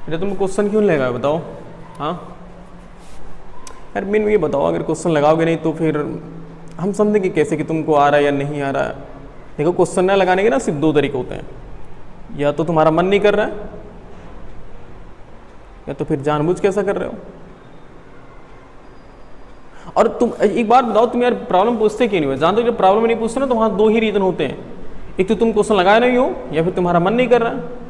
बेटा तुम क्वेश्चन क्यों लगाए बताओ। हाँ यार मेन ये बताओ, अगर क्वेश्चन लगाओगे नहीं तो फिर हम समझेंगे कैसे कि तुमको आ रहा है या नहीं आ रहा है। देखो क्वेश्चन ना लगाने के ना सिर्फ दो तरीके होते हैं, या तो तुम्हारा मन नहीं कर रहा है या तो फिर जानबूझ के ऐसा कर रहे हो। और तुम एक बात बताओ, तुम यार प्रॉब्लम पूछते क्यों नहीं हो? जहां तक जब प्रॉब्लम नहीं पूछते ना तो वहां दो ही रीजन होते हैं, एक तो तुम क्वेश्चन लगाए नहीं हो या फिर तुम्हारा मन नहीं कर रहा है।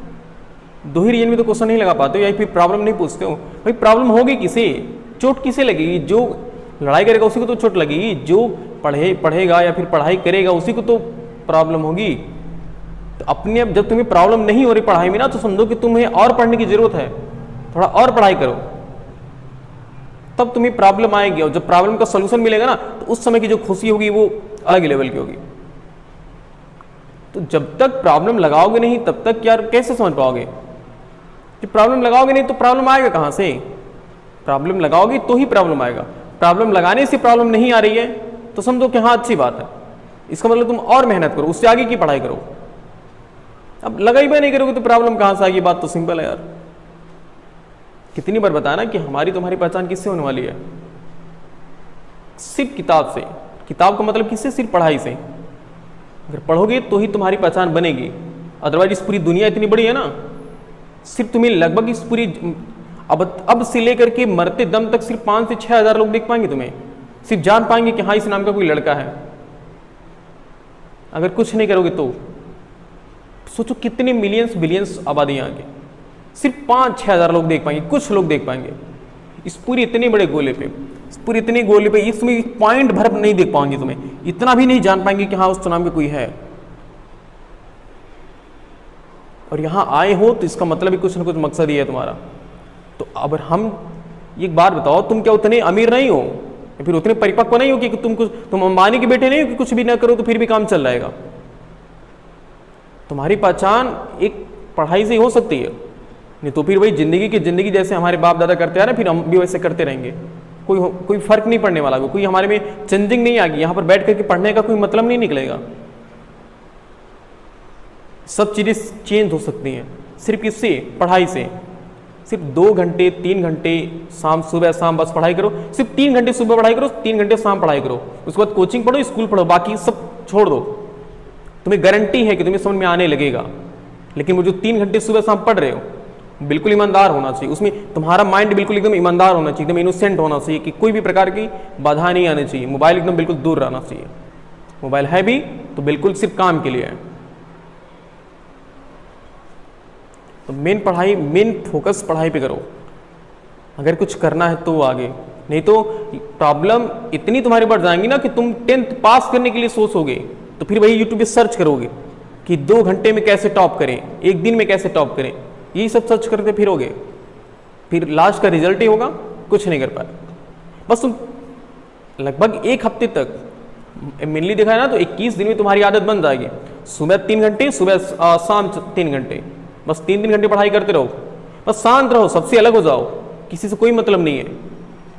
दो ही रीजन में तो क्वेश्चन नहीं लगा पाते हो या फिर प्रॉब्लम नहीं पूछते हो। भाई प्रॉब्लम होगी किसे, चोट किसे लगेगी? जो लड़ाई करेगा उसी को तो चोट लगेगी, जो पढ़ेगा या फिर पढ़ाई करेगा उसी को तो प्रॉब्लम होगी। तो अपने अब जब तुम्हें प्रॉब्लम नहीं हो रही पढ़ाई में ना, तो समझो कि तुम्हें और पढ़ने की जरूरत है, थोड़ा और पढ़ाई करो, तब तुम्हें प्रॉब्लम आएगी। और जब प्रॉब्लम का सोल्यूशन मिलेगा ना तो उस समय की जो खुशी होगी वो अलग लेवल की होगी। तो जब तक प्रॉब्लम लगाओगे नहीं तब तक यार कैसे समझ पाओगे? कि प्रॉब्लम लगाओगे नहीं तो प्रॉब्लम आएगा कहां से? प्रॉब्लम लगाओगे तो ही प्रॉब्लम आएगा। प्रॉब्लम लगाने से प्रॉब्लम नहीं आ रही है तो समझो कि हाँ अच्छी बात है, इसका मतलब तुम और मेहनत करो, उससे आगे की पढ़ाई करो। अब लगाई भी नहीं करोगे तो प्रॉब्लम कहां से आएगी? बात तो सिंपल है यार। कितनी बार बताया ना कि हमारी तुम्हारी पहचान किससे होने वाली है? सिर्फ किताब से। किताब का मतलब किससे? सिर्फ पढ़ाई से। अगर पढ़ोगे तो ही तुम्हारी पहचान बनेगी, अदरवाइज इस पूरी दुनिया इतनी बड़ी है ना, सिर्फ तुम्हें लगभग इस पूरी अब से लेकर के मरते दम तक सिर्फ 5 से 6 हजार लोग देख पाएंगे तुम्हें, सिर्फ जान पाएंगे कि हाँ इस नाम का कोई लड़का है। अगर कुछ नहीं करोगे तो सोचो कितने मिलियंस बिलियंस आबादी यहाँ की, सिर्फ 5-6 हजार लोग देख पाएंगे, कुछ लोग देख पाएंगे इस पूरी इतने बड़े गोले पे, इस पूरी इतने गोले पे, इसमें पॉइंट भर नहीं देख पाएंगे तुम्हें, इतना भी नहीं जान पाएंगे कि हाँ उस नाम के कोई है। और यहां आए हो तो इसका मतलब ही कुछ ना कुछ मकसद ही है तुम्हारा। तो अब हम एक बात बताओ, तुम क्या उतने अमीर नहीं हो या फिर उतने परिपक्व नहीं हो कि तुम अंबानी के बेटे नहीं हो कि कुछ भी ना करो तो फिर भी काम चल जाएगा? तुम्हारी पहचान एक पढ़ाई से हो सकती है, नहीं तो फिर वही जिंदगी जैसे हमारे बाप दादा करते आ रहे फिर हम भी वैसे करते रहेंगे। कोई फर्क नहीं पड़ने वाला, कोई हमारे में चेंजिंग नहीं आएगी। यहां पर बैठ करके पढ़ने का कोई मतलब नहीं निकलेगा। सब चीजें चेंज हो सकती हैं सिर्फ किससे? पढ़ाई से। सिर्फ 2 घंटे 3 घंटे सुबह शाम बस पढ़ाई करो, सिर्फ 3 घंटे सुबह पढ़ाई करो, 3 घंटे शाम पढ़ाई करो, उसके बाद कोचिंग पढ़ो, स्कूल पढ़ो, बाकी सब छोड़ दो। तुम्हें गारंटी है कि तुम्हें समझ में आने लगेगा। लेकिन वो जो 3 घंटे सुबह शाम पढ़ रहे हो, बिल्कुल ईमानदार होना चाहिए उसमें, तुम्हारा माइंड बिल्कुल एकदम ईमानदार होना चाहिए, एकदम इनोसेंट होना चाहिए कि कोई भी प्रकार की बाधा नहीं आनी चाहिए। मोबाइल एकदम बिल्कुल दूर रहना चाहिए। मोबाइल है भी तो बिल्कुल सिर्फ काम के लिए है। तो मेन फोकस पढ़ाई पे करो। अगर कुछ करना है तो आगे, नहीं तो प्रॉब्लम इतनी तुम्हारी बढ़ जाएंगी ना कि तुम 10th पास करने के लिए सोचोगे तो फिर वही यूट्यूब पे सर्च करोगे कि 2 घंटे में कैसे टॉप करें, 1 दिन में कैसे टॉप करें, यही सब सर्च करते फिरोगे, फिर लास्ट का रिजल्ट ही होगा कुछ नहीं कर पाए। बस तुम लगभग 1 हफ्ते तक मेनली देखा है ना तो 21 दिन में तुम्हारी आदत बन जाएगी। सुबह 3 घंटे, सुबह शाम 3 घंटे, बस 3 घंटे पढ़ाई करते रहो, बस शांत रहो, सबसे अलग हो जाओ, किसी से कोई मतलब नहीं है।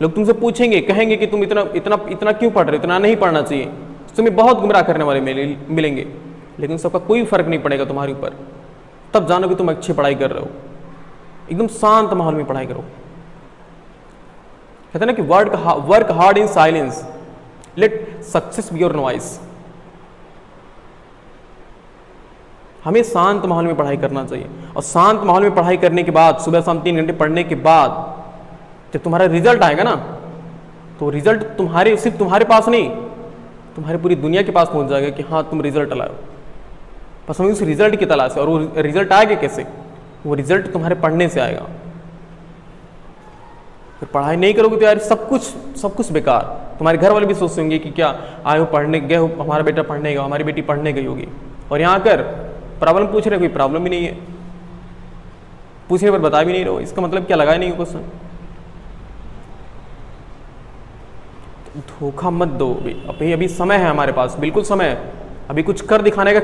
लोग तुमसे पूछेंगे, कहेंगे कि तुम इतना क्यों पढ़ रहे हो, इतना नहीं पढ़ना चाहिए, तुम्हें बहुत गुमराह करने वाले मिलेंगे, लेकिन सबका कोई फर्क नहीं पड़ेगा तुम्हारे ऊपर। तब जानो कि तुम अच्छी पढ़ाई कर रहे हो। एकदम शांत माहौल में पढ़ाई करो। कहते हैं ना कि work hard in silence, let success be your noise. हमें शांत माहौल में पढ़ाई करना चाहिए। और शांत माहौल में पढ़ाई करने के बाद, सुबह शाम 3 घंटे पढ़ने के बाद जब तुम्हारा रिजल्ट आएगा ना, तो रिजल्ट सिर्फ तुम्हारे पास नहीं, तुम्हारी पूरी दुनिया के पास पहुंच जाएगा कि हाँ तुम रिजल्ट लाओ। बस हमें उस रिजल्ट की तलाश है। और वो रिजल्ट आएगा कैसे? वो रिजल्ट तुम्हारे पढ़ने से आएगा। फिर पढ़ाई नहीं करोगे तो यार सब कुछ बेकार। तुम्हारे घर वाले भी सोचते होंगे कि क्या आए हो पढ़ने गए हो, हमारा बेटा पढ़ने गया, हमारी बेटी पढ़ने गई होगी, और यहाँ आकर प्रॉब्लम पूछ रहे, कोई प्रॉब्लम भी नहीं है, पूछने पर बता भी नहीं रहो, इसका मतलब क्या? लगाए नहीं हो क्वेश्चन। धोखा मत दो। अभी समय है हमारे पास, बिल्कुल समय है, अभी कुछ कर दिखाने का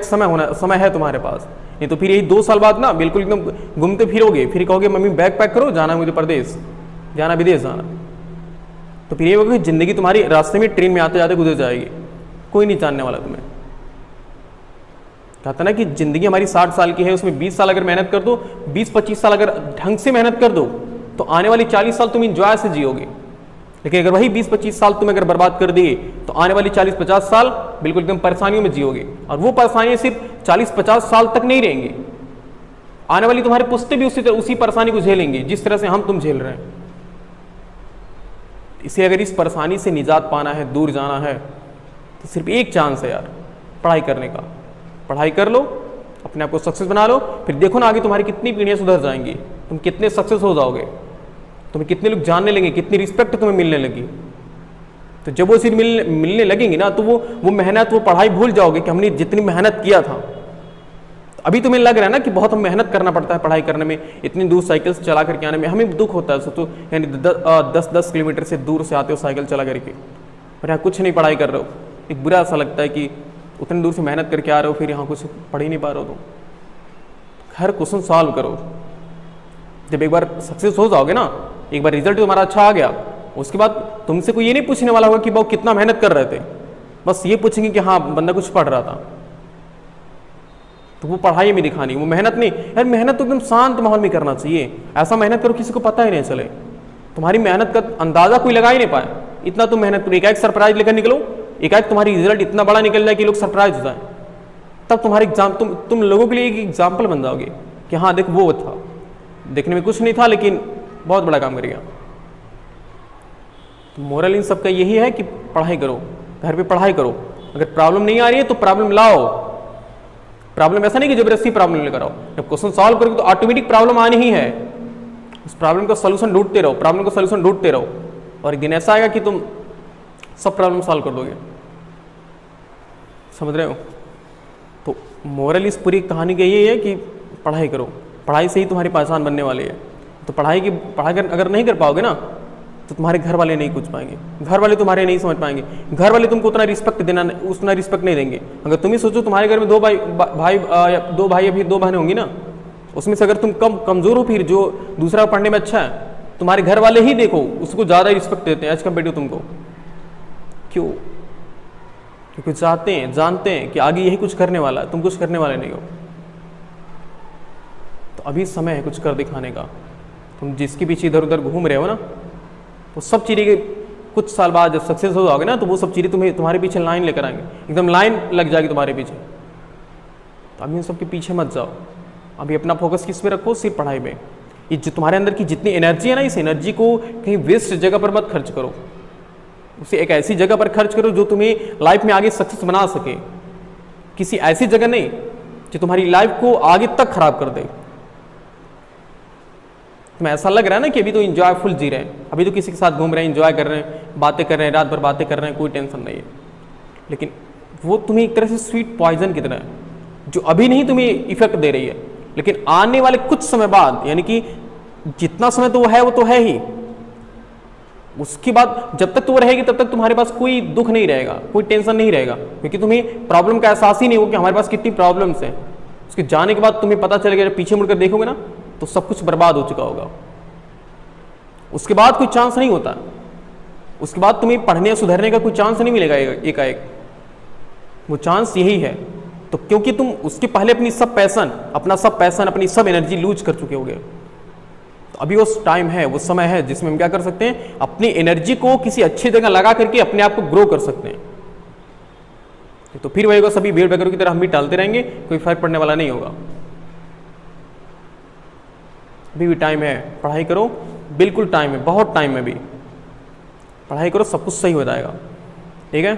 समय है तुम्हारे पास। नहीं तो फिर यही 2 साल बाद ना बिल्कुल एकदम घूमते फिरोगे, फिर कहोगे मम्मी बैग पैक करो, जाना मुझे प्रदेश जाना, विदेश जाना। तो फिर ये होगा कि जिंदगी तुम्हारी रास्ते में ट्रेन में आते जाते गुजर जाएगी, कोई नहीं जानने वाला तुम्हें। कहता ना कि ज़िंदगी हमारी 60 साल की है, उसमें 20 साल अगर मेहनत कर दो, 20-25 साल अगर ढंग से मेहनत कर दो, तो आने वाली 40 साल तुम इंजॉय से जियोगे। लेकिन अगर वही 20-25 साल तुम अगर बर्बाद कर दिए, तो आने वाली 40-50 साल बिल्कुल एकदम परेशानियों में जियोगे। और वो परेशानियाँ सिर्फ 40-50 साल तक नहीं रहेंगी, आने वाली तुम्हारे पुश्ते भी उसी परेशानी को झेलेंगे जिस तरह से हम तुम झेल रहे हैं। इसलिए अगर इस परेशानी से निजात पाना है, दूर जाना है, तो सिर्फ एक चांस है यार, पढ़ाई करने का। पढ़ाई कर लो, अपने आप को सक्सेस बना लो, फिर देखो ना आगे तुम्हारी कितनी पीढ़ियाँ सुधर जाएंगी, तुम कितने सक्सेस हो जाओगे, तुम्हें कितने लोग जानने लगेंगे, कितनी रिस्पेक्ट तुम्हें मिलने लगी। तो जब वो चीज़ मिलने लगेंगी ना, तो वो मेहनत, वो पढ़ाई भूल जाओगे कि हमने जितनी मेहनत किया था। तो अभी तुम्हें लग रहा है ना कि बहुत हम मेहनत करना पड़ता है पढ़ाई करने में, इतनी दूर साइकिल से चला करके आने में, हमें दुख होता है। सोचो यानी 10-10 किलोमीटर से दूर से आते हो साइकिल चला करके, और यहाँ कुछ नहीं पढ़ाई कर रहे हो, एक बुरा सा लगता है कि उतनी दूर से मेहनत करके आ रहे हो, फिर यहाँ कुछ पढ़ ही नहीं पा रहे हो। तो हर क्वेश्चन सॉल्व करो। जब एक बार सक्सेस हो जाओगे ना, एक बार रिजल्ट तुम्हारा अच्छा आ गया, उसके बाद तुमसे कोई ये नहीं पूछने वाला होगा कि वो कितना मेहनत कर रहे थे, बस ये पूछेंगे कि हाँ बंदा कुछ पढ़ रहा था। तो वो पढ़ाई में दिखानी, वो मेहनत नहीं। यार मेहनत तो एकदम शांत माहौल में करना चाहिए, ऐसा मेहनत करो किसी को पता ही नहीं चले, तुम्हारी मेहनत का अंदाजा कोई लगा ही नहीं पाए। इतना तुम मेहनत करो, एक सरप्राइज लेकर निकलो, एक तुम्हारी रिजल्ट इतना बड़ा निकल जाए कि लोग सरप्राइज हो जाए, तब तुम्हारी एग्जाम तुम लोगों के लिए एक एग्जाम्पल बन जाओगे कि हाँ देख वो था, देखने में कुछ नहीं था लेकिन बहुत बड़ा काम कर गया। तो मोरल इन सबका यही है कि पढ़ाई करो, घर पे पढ़ाई करो। अगर प्रॉब्लम नहीं आ रही है तो प्रॉब्लम लाओ। प्रॉब्लम ऐसा नहीं कि जबरदस्ती प्रॉब्लम लेकर आओ, जब क्वेश्चन सॉल्व करोगे तो ऑटोमेटिक प्रॉब्लम आनी ही है। उस प्रॉब्लम का सोल्यूशन ढूंढते रहो, प्रॉब्लम का सोल्यूशन ढूंढते रहो, और एक दिन ऐसा आएगा कि तुम सब प्रॉब्लम सॉल्व कर दोगे। समझ रहे हो? तो मोरल इस पूरी कहानी का यही है कि पढ़ाई करो, पढ़ाई से ही तुम्हारी पहचान बनने वाली है। तो पढ़ाई अगर नहीं कर पाओगे ना, तो तुम्हारे घर वाले नहीं पूछ पाएंगे, घर वाले तुम्हारे नहीं समझ पाएंगे, घर वाले तुमको उतना रिस्पेक्ट नहीं देंगे। अगर तुम ही सोचो तुम्हारे घर में दो भाई या फिर 2 बहनें होंगी ना, उसमें से अगर तुम कमजोर हो, फिर जो दूसरा पढ़ने में अच्छा है, तुम्हारे घर वाले ही देखो उसको ज़्यादा रिस्पेक्ट देते हैं एज कम्पेयर टू तुमको। क्यों? क्योंकि जानते हैं कि आगे यही कुछ करने वाला है, तुम कुछ करने वाले नहीं हो। तो अभी समय है कुछ कर दिखाने का। तुम जिसके पीछे इधर उधर घूम रहे हो ना, वो सब चीज़ें कुछ साल बाद जब सक्सेस हो जाओगे ना, तो वो सब चीज़ें तुम्हारे पीछे लाइन लेकर आएंगे, एकदम लाइन लग जाएगी तुम्हारे पीछे। तो अभी इन सब के पीछे मत जाओ, अभी अपना फोकस किस पे रखो? सिर्फ पढ़ाई में। ये जो तुम्हारे अंदर की जितनी एनर्जी है ना, इस एनर्जी को कहीं वेस्ट जगह पर मत खर्च करो, उसे एक ऐसी जगह पर खर्च करो जो तुम्हें लाइफ में आगे सक्सेस बना सके। किसी ऐसी जगह नहीं जो तुम्हारी लाइफ को आगे तक खराब कर दे। तुम्हें ऐसा लग रहा है ना कि अभी तो इंजॉयफुल जी रहे हैं, अभी तो किसी के साथ घूम रहे हैं, इंजॉय कर रहे हैं, बातें कर रहे हैं, रात भर बातें कर रहे हैं, कोई टेंशन नहीं है, लेकिन वो तुम्हें एक तरह से स्वीट पॉइजन की तरह है, जो अभी नहीं तुम्हें इफेक्ट दे रही है, लेकिन आने वाले कुछ समय बाद, यानी कि जितना समय तो वो है ही, उसके बाद जब तक तो वो रहेगी तब तक तुम्हारे पास कोई दुख नहीं रहेगा, कोई टेंशन नहीं रहेगा, क्योंकि तुम्हें प्रॉब्लम का एहसास ही नहीं हो कि हमारे पास कितनी प्रॉब्लम्स हैं। उसके जाने के बाद तुम्हें पता चलेगा, जब पीछे मुड़कर देखोगे ना, तो सब कुछ बर्बाद हो चुका होगा। उसके बाद कोई चांस नहीं होता, उसके बाद तुम्हें पढ़ने सुधरने का कोई चांस नहीं मिलेगा एकाएक, वो चांस यही है। तो क्योंकि तुम उसके पहले अपनी सब पैशन, अपनी सब एनर्जी लूज कर चुके होगे, तो अभी वो टाइम है, वो समय है जिसमें हम क्या कर सकते हैं, अपनी एनर्जी को किसी अच्छी जगह लगा करके अपने आप को ग्रो कर सकते हैं। तो फिर वही होगा, सभी भेड़ बकरों की तरह हम भी टालते रहेंगे, कोई फर्क पड़ने वाला नहीं होगा। अभी भी टाइम है, पढ़ाई करो, बिल्कुल टाइम है, बहुत टाइम है, भी पढ़ाई करो, सब कुछ सही हो जाएगा। ठीक है।